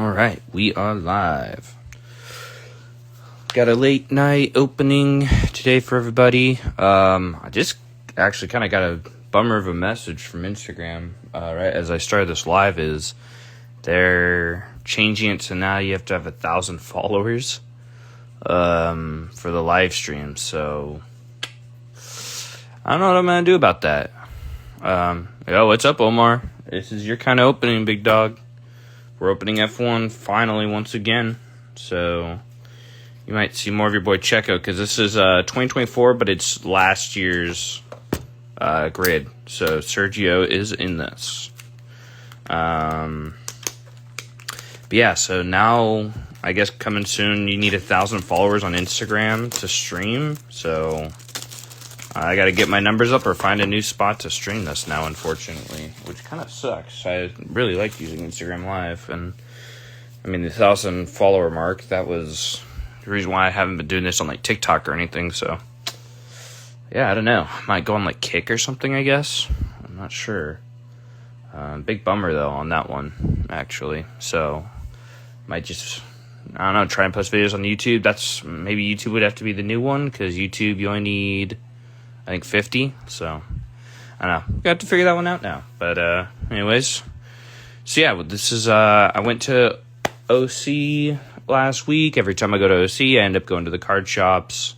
All right, we are live. Got a late night opening today for everybody. I just actually kind of got a bummer of a message from Instagram right as I started this live. Is they're changing it to now you have to have 1,000 followers for the live stream. So I don't know what I'm gonna do about that. Yo, what's up, Omar? This is your kind of opening, big dog. We're opening F1 finally once again, so you might see more of your boy Checo, because this is 2024, but it's last year's grid, so Sergio is in this. But yeah, so now, I guess coming soon, you need 1,000 followers on Instagram to stream, so I got to get my numbers up or find a new spot to stream this now, unfortunately, which kind of sucks. I really like using Instagram Live, and I mean, the 1,000 follower mark, that was the reason why I haven't been doing this on like TikTok or anything, so yeah, I don't know. Might go on like Kick or something, I guess. I'm not sure. Big bummer though on that one, actually. So might just, I don't know, try and post videos on YouTube. Maybe YouTube would have to be the new one, because YouTube you only need, I think, 50, so I don't know. We have to figure that one out now. But anyways, so yeah, this is I went to OC last week. Every time I go to OC, I end up going to the card shops,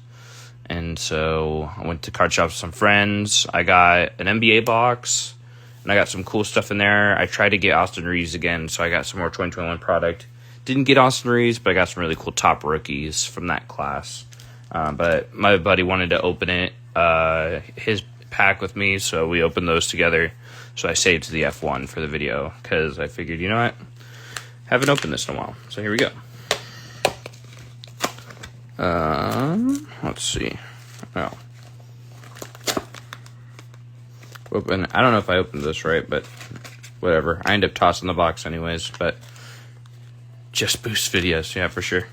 and so I went to card shops with some friends. I got an NBA box, and I got some cool stuff in there. I tried to get Austin Reeves again, so I got some more 2021 product. Didn't get Austin Reeves, but I got some really cool top rookies from that class. But my buddy wanted to open it, his pack with me, so we opened those together. So I saved the F1 for the video, because I figured, you know what, haven't opened this in a while. So here we go. Let's see. Oh, open. I don't know if I opened this right, but whatever. I end up tossing the box anyways. But just boost videos, yeah, for sure.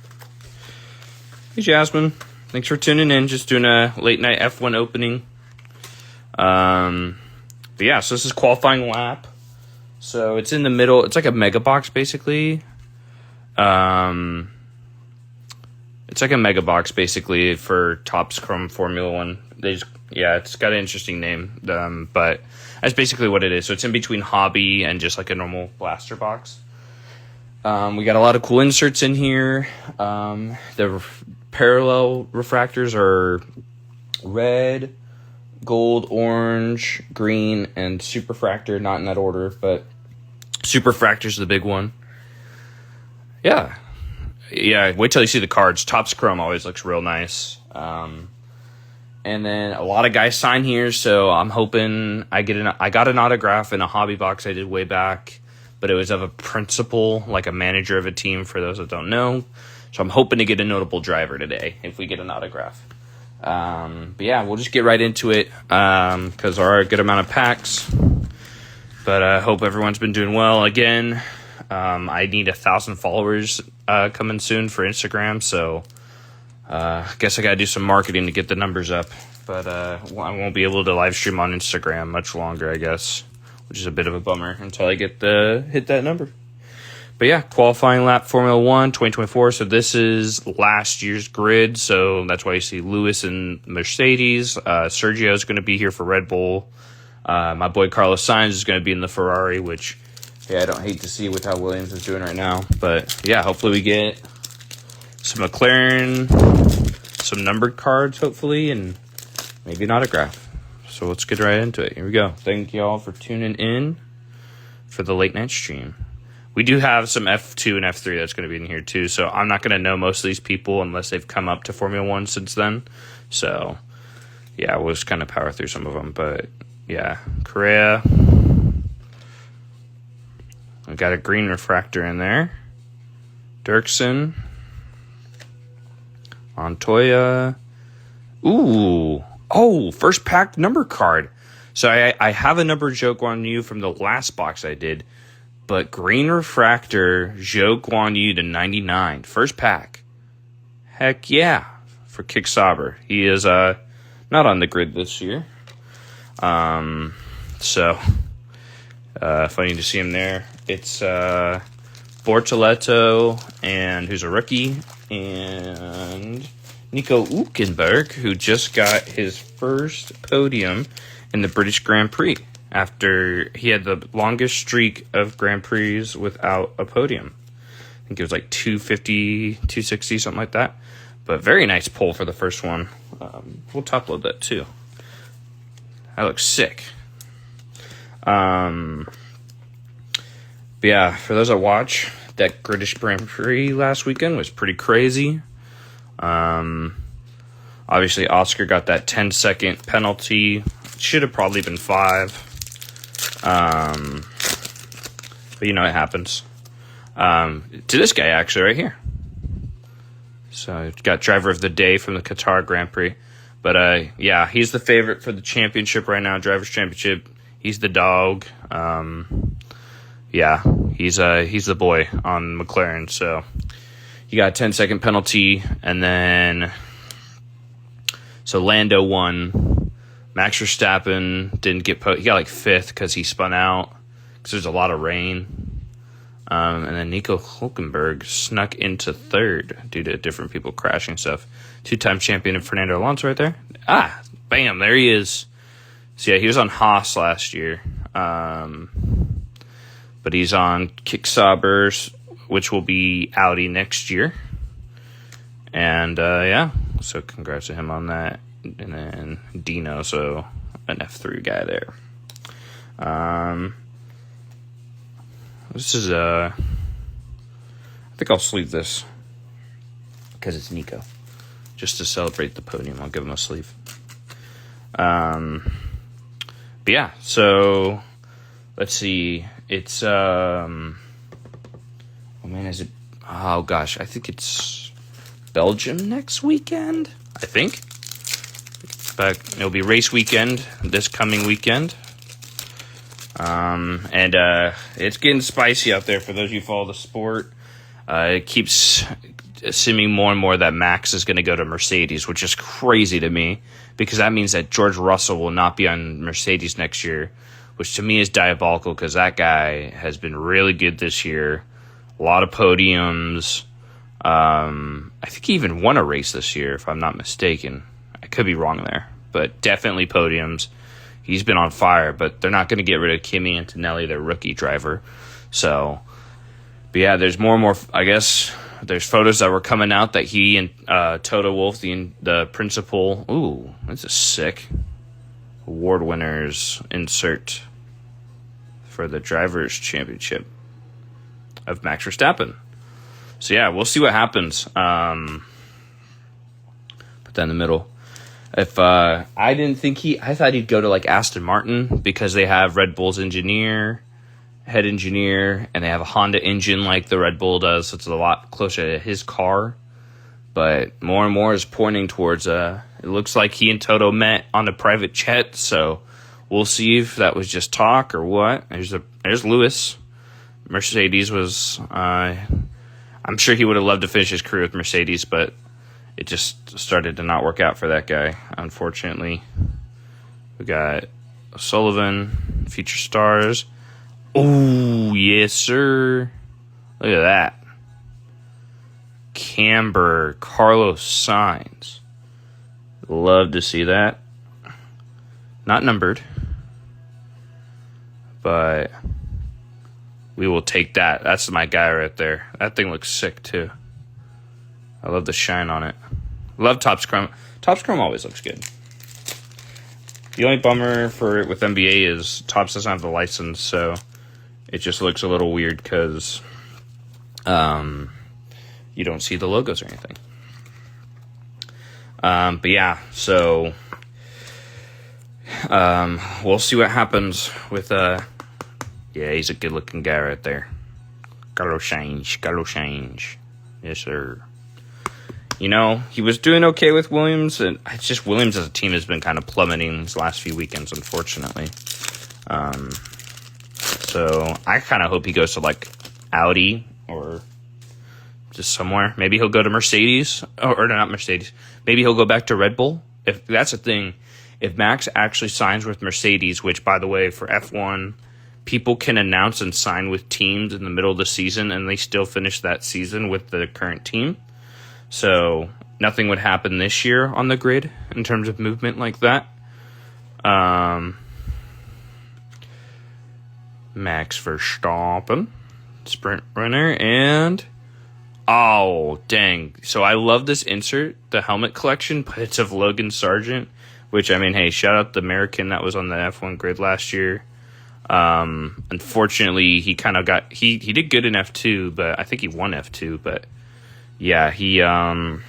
Hey, Jasmine. Thanks for tuning in. Just doing a late night F1 opening. But yeah, so this is qualifying lap. So it's in the middle. It's like a mega box, basically. It's like a mega box, basically, for Topps Chrome Formula One. It's got an interesting name, but that's basically what it is. So it's in between hobby and just like a normal blaster box. We got a lot of cool inserts in here. The parallel refractors are red, gold, orange, green, and superfractor. Not in that order, but superfractor's the big one. Yeah, wait till you see the cards. Topps Chrome always looks real nice. And then a lot of guys sign here, so I'm hoping I got an autograph in a hobby box I did way back, but it was of a principal, like a manager of a team, for those that don't know. So I'm hoping to get a notable driver today if we get an autograph. But yeah, we'll just get right into it, because there are a good amount of packs. But I hope everyone's been doing well. Again, I need 1,000 followers coming soon for Instagram, so I guess I gotta do some marketing to get the numbers up. But I won't be able to live stream on Instagram much longer, I guess, which is a bit of a bummer until I get hit that number. But yeah, qualifying lap Formula 1 2024. So this is last year's grid, so that's why you see Lewis and Mercedes. Sergio is going to be here for Red Bull. My boy Carlos Sainz is going to be in the Ferrari, which, yeah, I don't hate to see with how Williams is doing right now. But yeah, hopefully we get some McLaren, some numbered cards, hopefully, and maybe an autograph. So let's get right into it. Here we go. Thank you all for tuning in for the late night stream. We do have some F2 and F3 that's going to be in here too, so I'm not going to know most of these people unless they've come up to Formula 1 since then. So yeah, we'll just kind of power through some of them. But yeah, Correa. We got a green refractor in there. Dirksen. Montoya. Ooh. Oh, first pack number card. So I have a number joke on you from the last box I did. But green refractor, Zhou Guanyu to 99. First pack. Heck yeah. For Kick Sauber. He is not on the grid this year. So funny to see him there. It's Bortoleto, and who's a rookie, and Nico Hülkenberg, who just got his first podium in the British Grand Prix after he had the longest streak of Grand Prix without a podium. I think it was like 250, 260, something like that. But very nice pole for the first one. We'll top load that too. That looks sick. But yeah, for those that watch, that British Grand Prix last weekend was pretty crazy. Obviously, Oscar got that 10-second penalty. Should have probably been 5. But you know, it happens. To this guy, actually, right here. So, got driver of the day from the Qatar Grand Prix. But, yeah, he's the favorite for the championship right now, Drivers' Championship. He's the dog. Yeah, he's the boy on McLaren. So, he got a 10-second penalty, and then so Lando won. Max Verstappen didn't get he got like 5th because he spun out because there's a lot of rain. And then Nico Hülkenberg snuck into 3rd due to different people crashing stuff. 2-time champion Fernando Alonso right there. Bam, there he is. So yeah, he was on Haas last year. But he's on Kicksabers, which will be Audi next year. And yeah, so congrats to him on that. And then Dino, so an F3 guy there. This is I think I'll sleeve this because it's Nico. Just to celebrate the podium, I'll give him a sleeve. But yeah, so let's see. It's oh man, is it? Oh gosh, I think it's Belgium next weekend. I think. But it'll be race weekend this coming weekend. And it's getting spicy out there for those of you who follow the sport. It keeps seeming more and more that Max is going to go to Mercedes, which is crazy to me because that means that George Russell will not be on Mercedes next year, which to me is diabolical because that guy has been really good this year. A lot of podiums. I think he even won a race this year, if I'm not mistaken. I could be wrong there, but definitely podiums. He's been on fire, but they're not going to get rid of Kimi Antonelli, their rookie driver. So, but yeah, there's more and more, I guess, there's photos that were coming out that he and Toto Wolff, the principal, ooh, this is sick. Award winners insert for the Drivers' Championship of Max Verstappen. So yeah, we'll see what happens. Put that in the middle. If I thought he'd go to like Aston Martin because they have Red Bull's head engineer, and they have a Honda engine like the Red Bull does, so it's a lot closer to his car. But more and more is pointing towards it looks like he and Toto met on a private jet, so we'll see if that was just talk or what. There's Lewis. Mercedes was I'm sure he would have loved to finish his career with Mercedes, but it just started to not work out for that guy, unfortunately. We got Sullivan, feature stars. Oh, yes, sir. Look at that. Camber, Carlos Sainz. Love to see that. Not numbered, but we will take that. That's my guy right there. That thing looks sick, too. I love the shine on it. Love Topps Chrome. Topps Chrome always looks good. The only bummer for it with NBA is Topps doesn't have the license, so it just looks a little weird because you don't see the logos or anything. But yeah, so we'll see what happens with yeah, he's a good-looking guy right there. Carlos Sainz. Yes, sir. You know, he was doing okay with Williams, and it's just Williams as a team has been kind of plummeting these last few weekends, unfortunately. So I kind of hope he goes to, like, Audi or just somewhere. Maybe he'll go to Mercedes, or not Mercedes. Maybe he'll go back to Red Bull. If that's the thing, if Max actually signs with Mercedes, which, by the way, for F1, people can announce and sign with teams in the middle of the season, and they still finish that season with the current team. So nothing would happen this year on the grid in terms of movement like that. Max Verstappen, sprint runner, and oh, dang. So I love this insert, the helmet collection, but it's of Logan Sargent, which, I mean, hey, shout out the American that was on the F1 grid last year. Unfortunately, he kind of got, he did good in F2, but I think he won F2, but yeah, he kind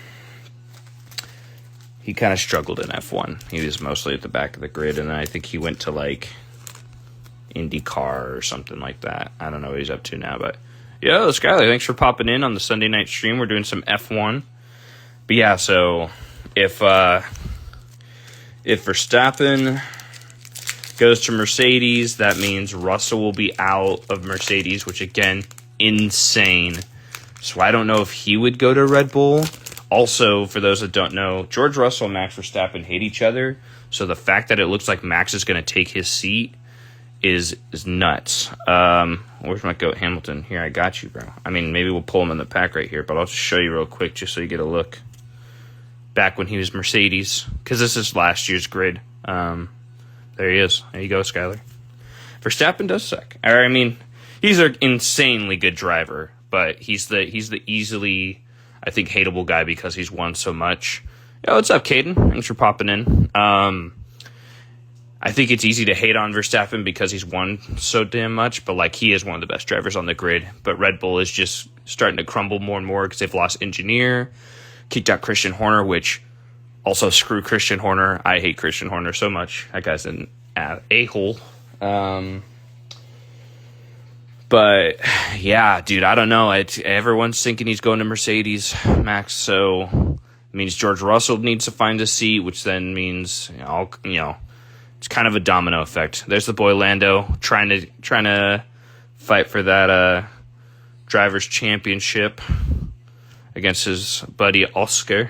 of struggled in F1. He was mostly at the back of the grid, and then I think he went to, like, IndyCar or something like that. I don't know what he's up to now, but yo, Skyler, thanks for popping in on the Sunday night stream. We're doing some F1. But yeah, so if Verstappen goes to Mercedes, that means Russell will be out of Mercedes, which again, insane. So I don't know if he would go to Red Bull. Also, for those that don't know, George Russell and Max Verstappen hate each other. So the fact that it looks like Max is going to take his seat is nuts. Where's my goat Hamilton? Here, I got you, bro. I mean, maybe we'll pull him in the pack right here, but I'll just show you real quick just so you get a look. Back when he was Mercedes, because this is last year's grid. There he is. There you go, Skyler. Verstappen does suck. I mean, he's an insanely good driver, but he's the easily, I think, hateable guy because he's won so much. Yo, what's up, Caden? Thanks for popping in. I think it's easy to hate on Verstappen because he's won so damn much, but like he is one of the best drivers on the grid. But Red Bull is just starting to crumble more and more because they've lost engineer, kicked out Christian Horner, which also screw Christian Horner. I hate Christian Horner so much. That guy's an a-hole. But yeah, dude, I don't know. Everyone's thinking he's going to Mercedes, Max. So it means George Russell needs to find a seat, which then means it's kind of a domino effect. There's the boy Lando trying to fight for that drivers' championship against his buddy Oscar.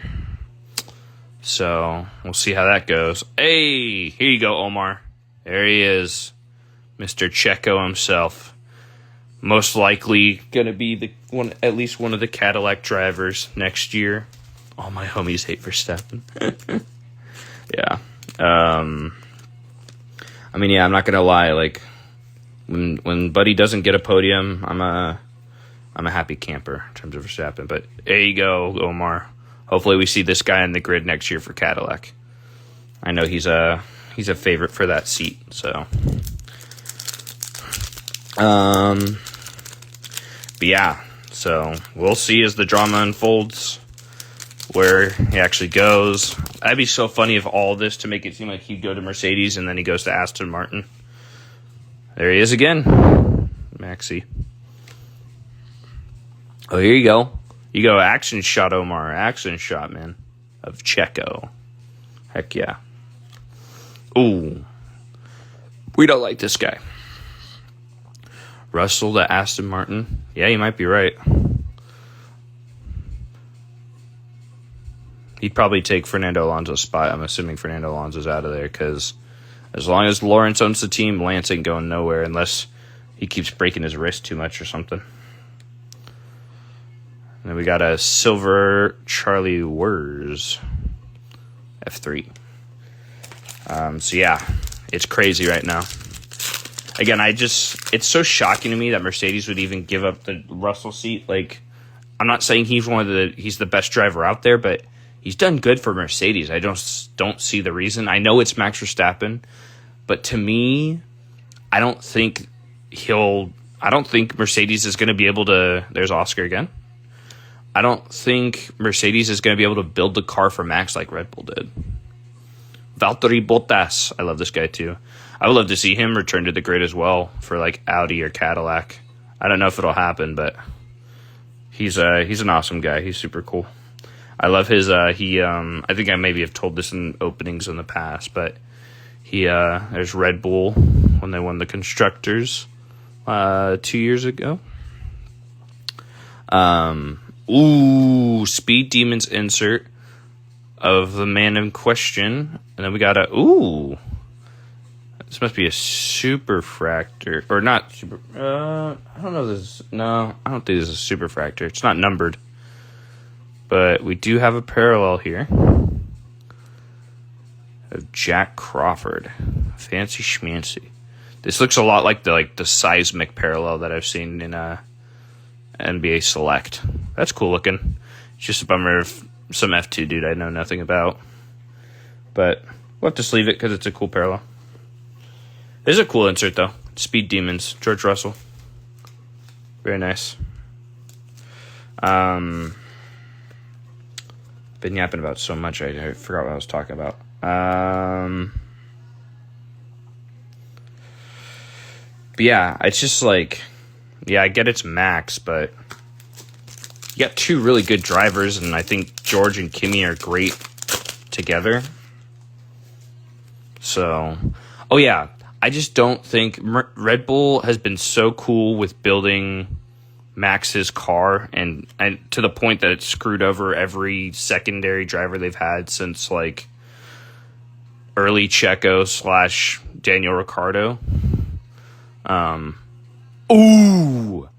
So we'll see how that goes. Hey, here you go, Omar. There he is, Mr. Checo himself. Most likely going to be at least one of the Cadillac drivers next year. All my homies hate Verstappen. Yeah. I mean, yeah, I'm not gonna lie. Like, when Buddy doesn't get a podium, I'm a happy camper in terms of Verstappen. But there you go, Omar. Hopefully, we see this guy in the grid next year for Cadillac. I know he's a favorite for that seat. So, but yeah. So we'll see as the drama unfolds where he actually goes. That'd be so funny if all this to make it seem like he'd go to Mercedes and then he goes to Aston Martin. There he is again, Maxie. Oh, here you go. You go action shot, Omar. Action shot, man, of Checo. Heck yeah. Ooh. We don't like this guy. Russell to Aston Martin. Yeah, you might be right. He'd probably take Fernando Alonso's spot. I'm assuming Fernando Alonso's out of there because as long as Lawrence owns the team, Lance ain't going nowhere unless he keeps breaking his wrist too much or something. And then we got a silver Charlie Wurz F3. So yeah, it's crazy right now. Again, it's so shocking to me that Mercedes would even give up the Russell seat. Like, I'm not saying he's the best driver out there, but he's done good for Mercedes. I don't see the reason. I know it's Max Verstappen, but to me, I don't think Mercedes is going to be able to. There's Oscar again. I don't think Mercedes is going to be able to build the car for Max like Red Bull did. Valtteri Bottas. I love this guy too. I would love to see him return to the grid as well for like Audi or Cadillac. I don't know if it'll happen, but he's an awesome guy. He's super cool. I love his. I think I maybe have told this in openings in the past, but there's Red Bull when they won the constructors 2 years ago. Speed Demons insert of the man in question, and then we got This must be a superfractor. Or not super... I don't know this... No, I don't think this is a superfractor. It's not numbered. But we do have a parallel here. Of Jack Crawford. Fancy schmancy. This looks a lot like the seismic parallel that I've seen in NBA Select. That's cool looking. It's just a bummer of some F2 dude I know nothing about. But we'll have to sleeve it because it's a cool parallel. This is a cool insert, though. Speed Demons, George Russell. Very nice. Been yapping about so much, I forgot what I was talking about. But yeah, it's just like, yeah, I get it's Max, but you got two really good drivers, and I think George and Kimi are great together. So, oh yeah, I just don't think Red Bull has been so cool with building Max's car, and to the point that it's screwed over every secondary driver they've had since like early Checo / Daniel Ricciardo. Ooh,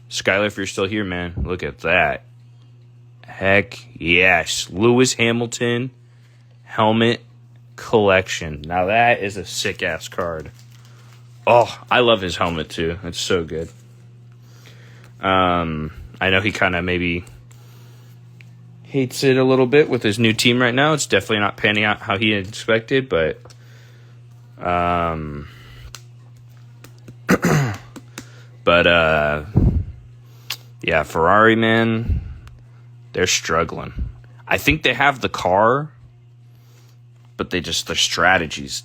Skylar, if you're still here, man, look at that. Heck yes, Lewis Hamilton helmet collection. Now that is a sick ass card. Oh, I love his helmet too. It's so good. I know he kind of maybe hates it a little bit with his new team right now. It's definitely not panning out how he expected, but yeah, Ferrari, man, they're struggling. I think they have the car, but their strategies.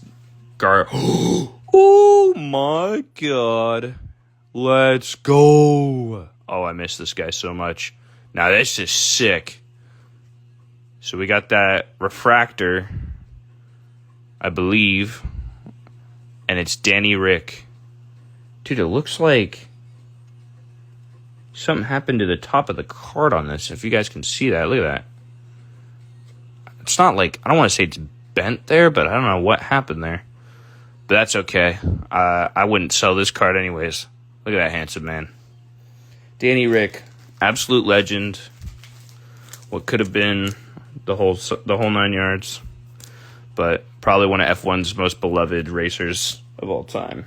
Oh my God. Let's go. Oh, I miss this guy so much. Now, this is sick. So we got that refractor, I believe, and it's Danny Rick. Dude, it looks like something happened to the top of the card on this. If you guys can see that, look at that. It's not like, I don't want to say it's bent there, but I don't know what happened there. But that's okay. I wouldn't sell this card anyways. Look at that handsome man. Danny Rick, absolute legend. What could have been the whole 9 yards. But probably one of F1's most beloved racers of all time.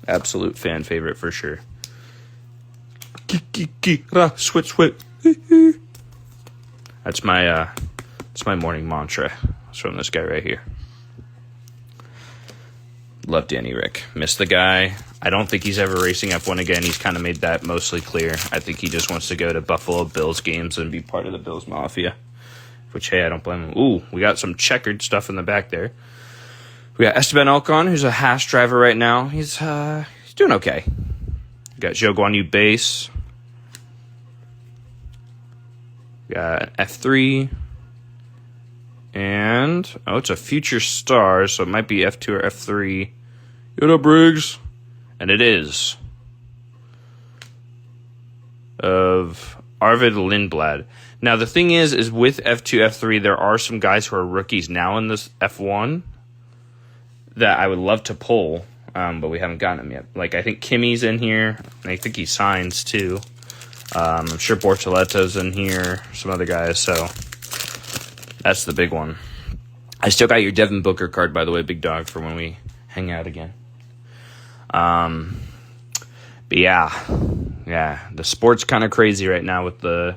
Absolute fan favorite for sure. Switch. That's my morning mantra. It's from this guy right here. Love Danny Rick. Miss the guy. I don't think he's ever racing F1 again. He's kind of made that mostly clear. I think he just wants to go to Buffalo Bills games and be part of the Bills Mafia. Which, hey, I don't blame him. Ooh, we got some checkered stuff in the back there. We got Esteban Ocon, who's a Haas driver right now. He's doing okay. We got Zhou Guanyu base. We got F3. And, it's a future star, so it might be F2 or F3. Yoda Briggs. And it is. Of Arvid Lindblad. Now, the thing is with F2, F3, there are some guys who are rookies now in this F1 that I would love to pull, but we haven't gotten them yet. Like, I think Kimi's in here, and I think he signs, too. I'm sure Bortoletta's in here, some other guys, so that's the big one. I still got your Devin Booker card, by the way, big dog, for when we hang out again. But yeah, the sport's kind of crazy right now with the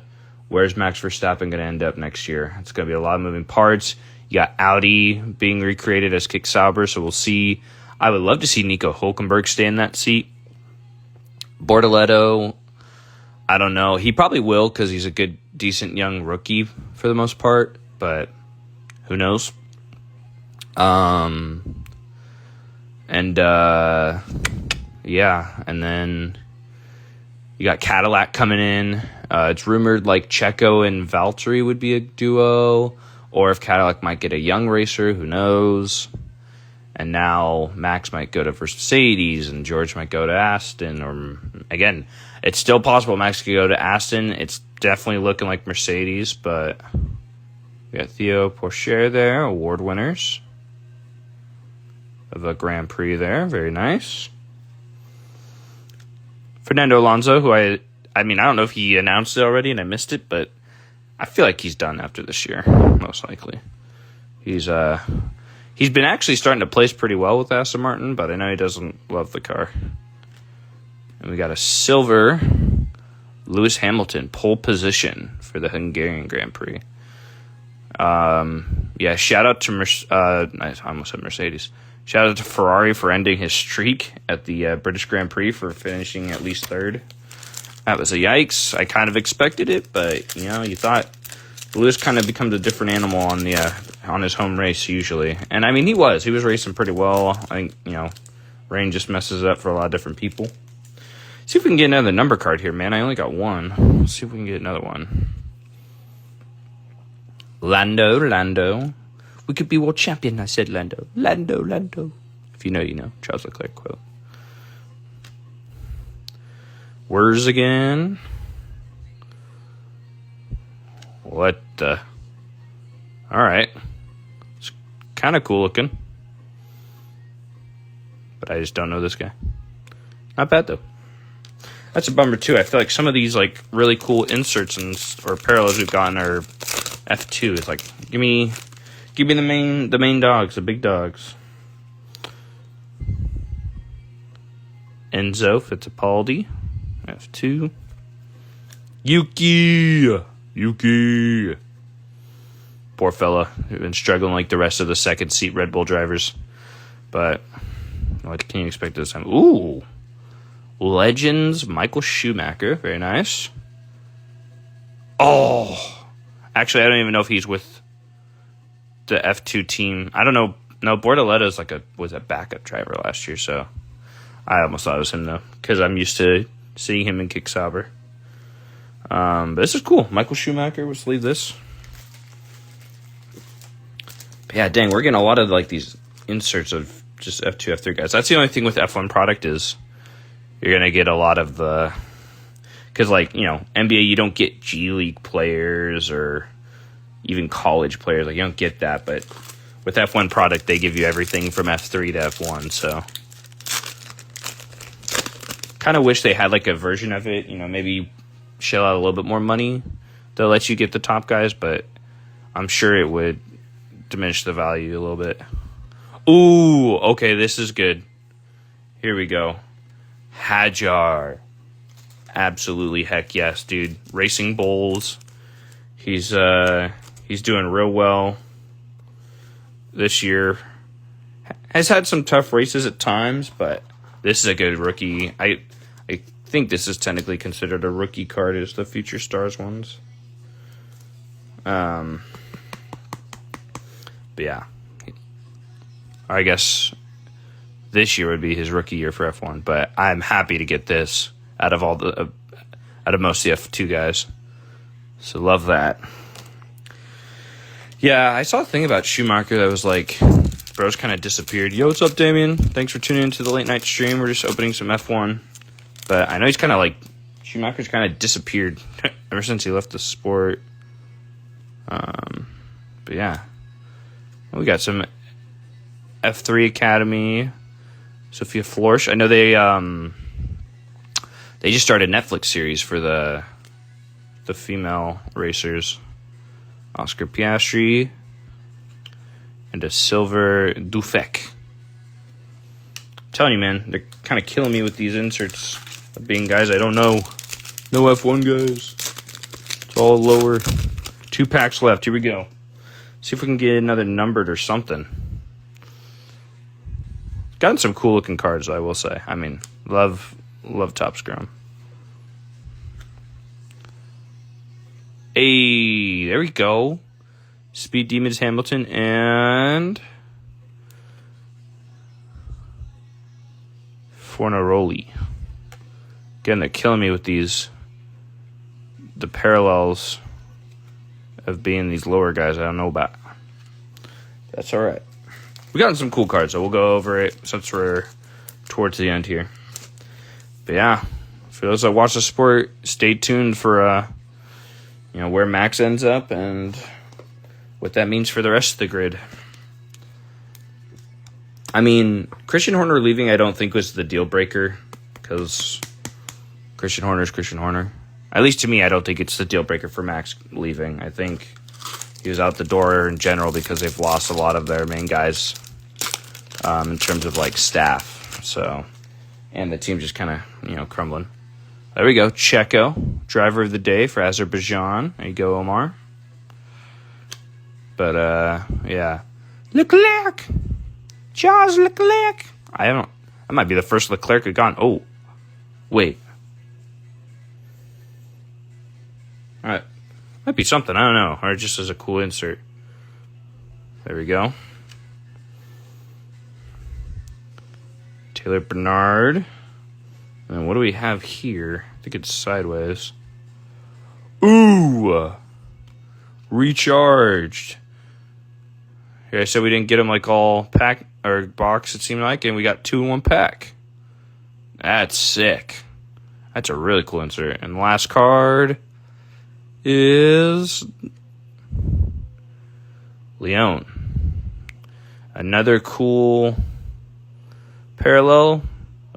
where's Max Verstappen going to end up next year. It's going to be a lot of moving parts. You got Audi being recreated as Kick Sauber, so we'll see. I would love to see Nico Hülkenberg stay in that seat. Bortoletto, I don't know. He probably will because he's a good, decent young rookie for the most part, but who knows? And then you got Cadillac coming in. It's rumored like Checo and Valtteri would be a duo, or if Cadillac might get a young racer, who knows? And now Max might go to Mercedes and George might go to Aston. Or again, it's still possible Max could go to Aston. It's definitely looking like Mercedes, but we got Theo Pourchaire there, award winners. of a Grand Prix there. Very nice. Fernando Alonso, who I don't know if he announced it already and I missed it, but I feel like he's done after this year, most likely. He's been actually starting to place pretty well with Aston Martin, but I know he doesn't love the car. And we got a silver Lewis Hamilton pole position for the Hungarian Grand Prix. Shout out to I almost said Mercedes. Shout out to Ferrari for ending his streak at the British Grand Prix for finishing at least third. That was a yikes. I kind of expected it, but you thought Lewis kind of becomes a different animal on his home race usually. And I mean, he was racing pretty well. I think rain just messes it up for a lot of different people. See if we can get another number card here, man. I only got one. Let's see if we can get another one. Lando. We could be world champion, I said Lando. Lando. If you know, you know. Charles Leclerc quote. Where's again? What the? Alright. It's kind of cool looking. But I just don't know this guy. Not bad, though. That's a bummer, too. I feel like some of these, really cool inserts or parallels we've gotten are F2. It's like, give me the main dogs, the big dogs. Enzo Fittipaldi, F2. Yuki. Poor fella. He's been struggling like the rest of the second seat Red Bull drivers. But what can you expect this time? Ooh. Legends, Michael Schumacher. Very nice. Oh. Actually, I don't even know if he's with the F2 team. I don't know. No, Bortoletta's was a backup driver last year, so I almost thought it was him, though, because I'm used to seeing him in Kick Sauber. But this is cool. Michael Schumacher, let's leave this. But yeah, dang, we're getting a lot of these inserts of just F2, F3 guys. That's the only thing with F1 product is you're going to get a lot of the... Because, NBA, you don't get G League players or even college players. You don't get that. But with F1 product, they give you everything from F3 to F1. So, kind of wish they had, a version of it. Maybe shell out a little bit more money to let you get the top guys. But I'm sure it would diminish the value a little bit. Ooh, okay, this is good. Here we go. Hadjar. Absolutely, heck yes, dude. Racing Bulls. He's doing real well this year. Has had some tough races at times, but this is a good rookie. I think this is technically considered a rookie card as the Future Stars ones. But yeah. I guess this year would be his rookie year for F1, but I'm happy to get this out of most of the F2 guys. So love that. Yeah, I saw a thing about Schumacher that was bro's kind of disappeared. Yo, what's up, Damien? Thanks for tuning into the late night stream. We're just opening some F1. But I know he's kind of Schumacher's kind of disappeared ever since he left the sport. But yeah. We got some F3 Academy. Sophia Florsch. I know they just started a Netflix series for the female racers. Oscar Piastri and a silver Dufek. I'm telling you, man, they're kind of killing me with these inserts of being guys I don't know. No F1 guys. It's all lower. 2 packs left. Here we go. See if we can get another numbered or something. Gotten some cool looking cards, I will say. I mean, love Top Scrum. Hey, there we go. Speed Demons Hamilton and Fornaroli. Again, they're killing me with the parallels of being these lower guys I don't know about. That's all right. We gotten some cool cards, so we'll go over it since we're towards the end here. But yeah, for those that watch the sport, stay tuned for where Max ends up and what that means for the rest of the grid. I mean, Christian Horner leaving I don't think was the deal breaker, because Christian Horner is Christian Horner. At least to me, I don't think it's the deal breaker for Max leaving. I think he was out the door in general because they've lost a lot of their main guys in terms of like staff. So, and the team just kind of crumbling. There we go, Checo, driver of the day for Azerbaijan. There you go, Omar. But yeah, Leclerc, Charles Leclerc. I might be the first Leclerc had gone. Oh, wait. All right. Might be something, I don't know. Or just as a cool insert. There we go. Taylor Bernard. And what do we have here? I think it's sideways. Ooh! Recharged. Here I said we didn't get them like all pack or box, it seemed like, and we got 2 in 1 pack. That's sick. That's a really cool insert. And the last card is Leon. Another cool parallel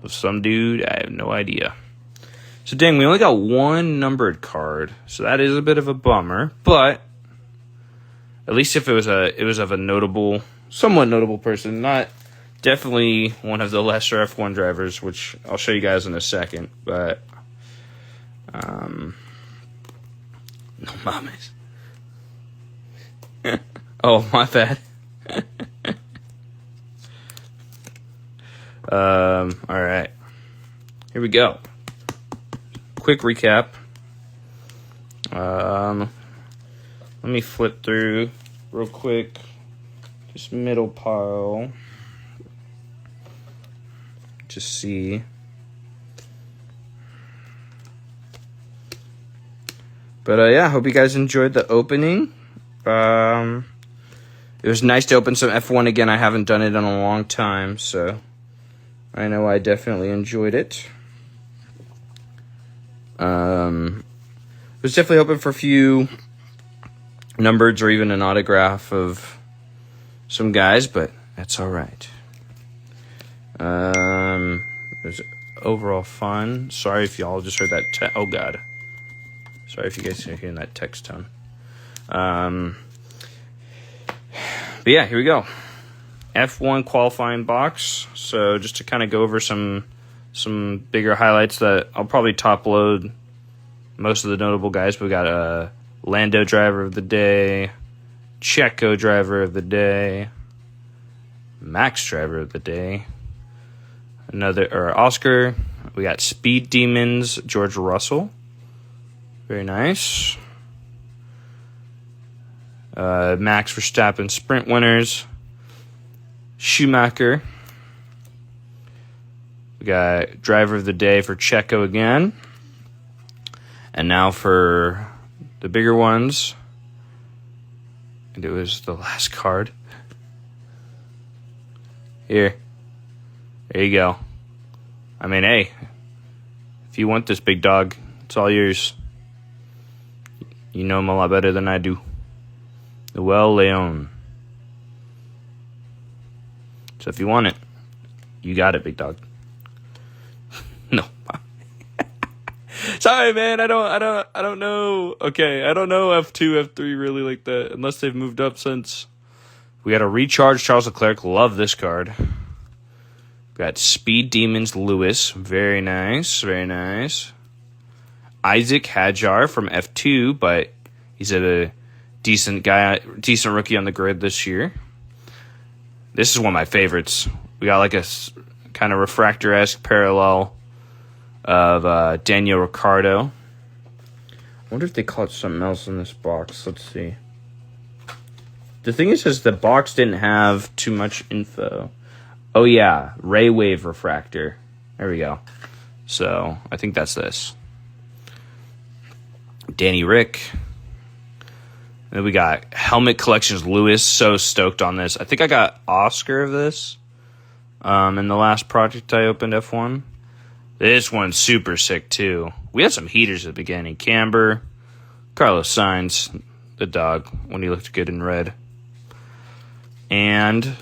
of some dude. I have no idea. So dang, we only got 1 numbered card, so that is a bit of a bummer. But at least if it was of a somewhat notable person, not definitely one of the lesser F1 drivers, which I'll show you guys in a second. But no mames. Oh, my bad. All right. Here we go. Quick recap. Let me flip through real quick. Just middle pile. Just see. But yeah, hope you guys enjoyed the opening. It was nice to open some F1 again. I haven't done it in a long time, so I know I definitely enjoyed it. Was definitely hoping for a few numbers or even an autograph of some guys, but that's all right. It was overall fun. Sorry if y'all just heard that. Oh God. Sorry if you guys are hearing that text tone. But yeah, here we go. F1 qualifying box. So just to kind of go over some bigger highlights that I'll probably top load most of the notable guys. We got a Lando driver of the day, Checo driver of the day, Max driver of the day, Oscar. We got Speed Demons, George Russell. Very nice. Max Verstappen sprint winners. Schumacher. We got driver of the day for Checo again. And now for the bigger ones. And it was the last card. Here. There you go. I mean, hey. If you want this big dog, it's all yours. You know him a lot better than I do. Noel Leon. So if you want it, you got it, big dog. No. Sorry, man. I don't know. Okay, I don't know F2, F3 really like that, unless they've moved up since. We got a recharge Charles Leclerc. Love this card. We got Speed Demons Lewis. Very nice. Very nice. Isaac Hadjar from F2, but he's a decent guy, decent rookie on the grid this year. This is one of my favorites. We got like a kind of refractor-esque parallel of Daniel Ricciardo. I wonder if they caught something else in this box. Let's see. The thing is the box didn't have too much info. Oh yeah, Ray Wave refractor. There we go. So I think that's this. Danny Rick. And then we got Helmet Collections Lewis. So stoked on this. I think I got Oscar of this in the last project I opened, F1. This one's super sick too. We had some heaters at the beginning. Camber, Carlos Sainz, the dog when he looked good in red. And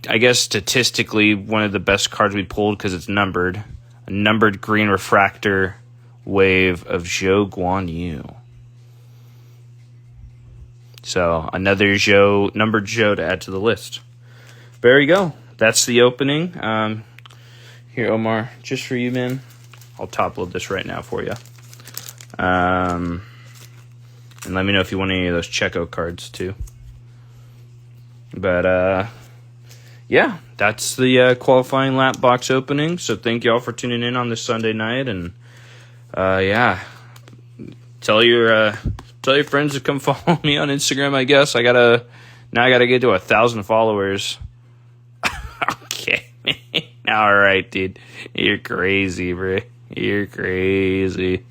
I guess statistically one of the best cards we pulled because it's numbered. A numbered green refractor wave of Zhou Guanyu. So another numbered Zhou to add to the list. There you go. That's the opening. Here, Omar, just for you, man. I'll top load this right now for you. And let me know if you want any of those Checo cards too. But yeah, that's the qualifying lap box opening. So thank you all for tuning in on this Sunday night, and yeah, tell your friends to come follow me on Instagram. I guess I gotta get to 1,000 followers. Okay, all right, dude, you're crazy, bro. You're crazy.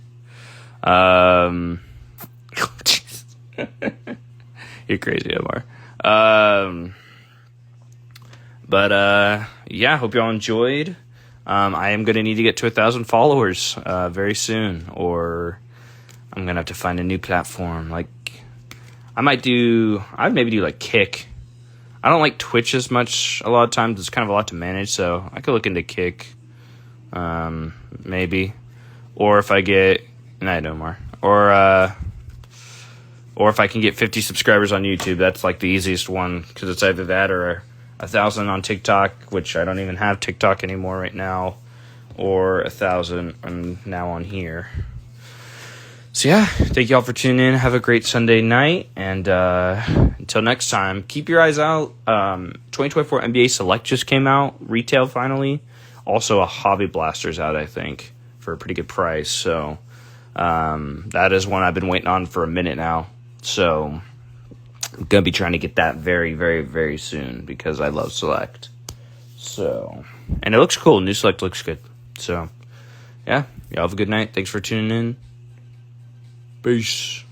You're crazy, Omar. But yeah, hope y'all enjoyed. I am gonna need to get to 1,000 followers very soon, or I'm gonna have to find a new platform. Like, I'd maybe do like Kick. I don't like Twitch as much a lot of times. It's kind of a lot to manage, so I could look into Kick, maybe. Or if I get Omar, or if I can get 50 subscribers on YouTube, that's like the easiest one, because it's either that or 1,000 on TikTok, which I don't even have TikTok anymore right now, or 1,000 now on here. So yeah, thank y'all for tuning in. Have a great Sunday night, and until next time, keep your eyes out. 2024 NBA Select just came out, retail finally. Also, a Hobby Blaster's out, I think, for a pretty good price. So that is one I've been waiting on for a minute now. So I'm going to be trying to get that very, very, very soon because I love Select. So, and it looks cool. New Select looks good. So, yeah, y'all have a good night. Thanks for tuning in. Peace.